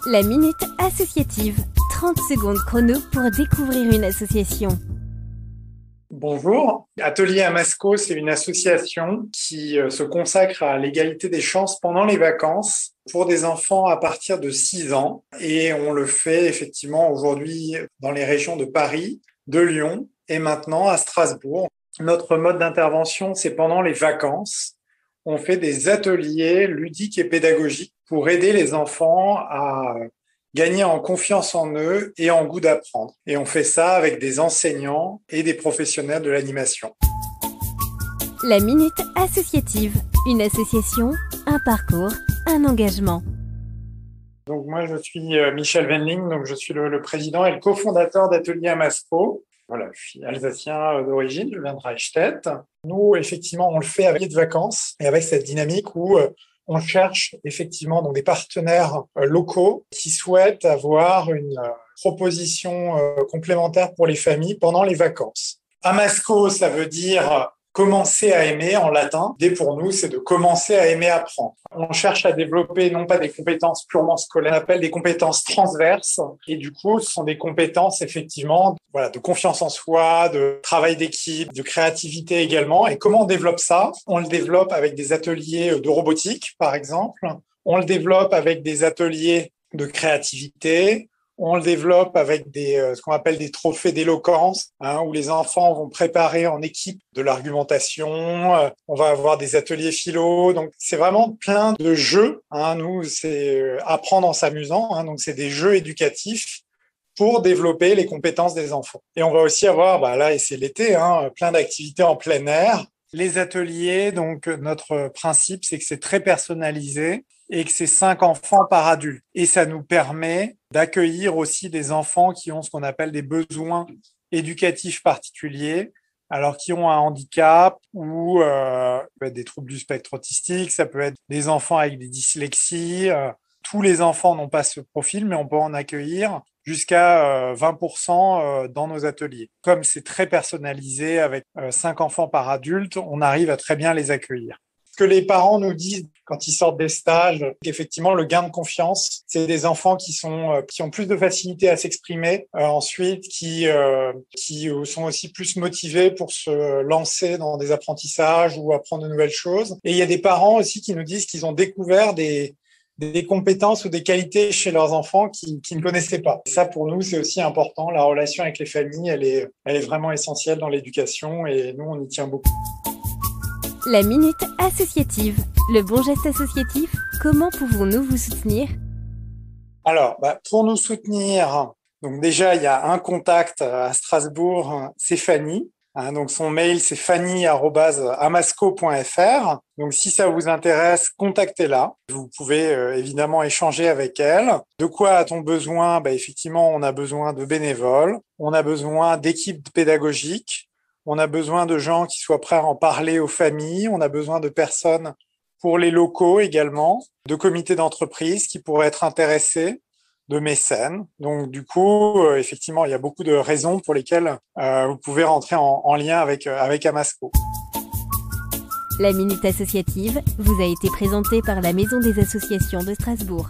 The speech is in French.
La Minute Associative. 30 secondes chrono pour découvrir une association. Bonjour, Atelier Amasco, c'est une association qui se consacre à l'égalité des chances pendant les vacances pour des enfants à partir de 6 ans. Et on le fait effectivement aujourd'hui dans les régions de Paris, de Lyon et maintenant à Strasbourg. Notre mode d'intervention, c'est pendant les vacances. On fait des ateliers ludiques et pédagogiques pour aider les enfants à gagner en confiance en eux et en goût d'apprendre. Et on fait ça avec des enseignants et des professionnels de l'animation. La Minute Associative. Une association, un parcours, un engagement. Donc moi, je suis Michel Wendling, donc je suis le président et le cofondateur d'Atelier Amasco. Voilà, je suis alsacien d'origine, je viens de Reichstett. Nous, effectivement, on le fait avec de vacances et avec cette dynamique où on cherche effectivement donc des partenaires locaux qui souhaitent avoir une proposition complémentaire pour les familles pendant les vacances. Amasco, ça veut dire commencer à aimer en latin. L'idée pour nous, c'est de commencer à aimer apprendre. On cherche à développer non pas des compétences purement scolaires, on appelle des compétences transverses. Et du coup, ce sont des compétences effectivement de confiance en soi, de travail d'équipe, de créativité également. Et comment on développe ça? On le développe avec des ateliers de robotique, par exemple. On le développe avec des ateliers de créativité. On le développe avec ce qu'on appelle des trophées d'éloquence, où les enfants vont préparer en équipe de l'argumentation. On va avoir des ateliers philo. Donc, c'est vraiment plein de jeux. Nous, c'est apprendre en s'amusant. Donc, c'est des jeux éducatifs pour développer les compétences des enfants. Et on va aussi avoir, là, et c'est l'été, plein d'activités en plein air. Les ateliers, donc, notre principe, c'est que c'est très personnalisé et que c'est 5 enfants par adulte. Et ça nous permet d'accueillir aussi des enfants qui ont ce qu'on appelle des besoins éducatifs particuliers, alors qui ont un handicap ou ça peut être des troubles du spectre autistique, ça peut être des enfants avec des dyslexies. Tous les enfants n'ont pas ce profil, mais on peut en accueillir jusqu'à 20% dans nos ateliers. Comme c'est très personnalisé avec 5 enfants par adulte, on arrive à très bien les accueillir. Ce que les parents nous disent quand ils sortent des stages, effectivement, le gain de confiance, c'est des enfants qui ont plus de facilité à s'exprimer, ensuite qui sont aussi plus motivés pour se lancer dans des apprentissages ou apprendre de nouvelles choses. Et il y a des parents aussi qui nous disent qu'ils ont découvert des compétences ou des qualités chez leurs enfants qu'ils ne connaissaient pas. Ça, pour nous, c'est aussi important. La relation avec les familles, elle est vraiment essentielle dans l'éducation et nous, on y tient beaucoup. La Minute Associative. Le bon geste associatif, comment pouvons-nous vous soutenir? Alors, pour nous soutenir, donc déjà, il y a un contact à Strasbourg, c'est Fanny. Donc, son mail, c'est fanny@amasco.fr. Donc, si ça vous intéresse, contactez-la. Vous pouvez évidemment échanger avec elle. De quoi a-t-on besoin? Effectivement, on a besoin de bénévoles. On a besoin d'équipes pédagogiques. On a besoin de gens qui soient prêts à en parler aux familles. On a besoin de personnes pour les locaux également, de comités d'entreprise qui pourraient être intéressés, de mécènes. Donc, du coup, effectivement, il y a beaucoup de raisons pour lesquelles vous pouvez rentrer en lien avec Amasco. La Minute Associative vous a été présentée par la Maison des associations de Strasbourg.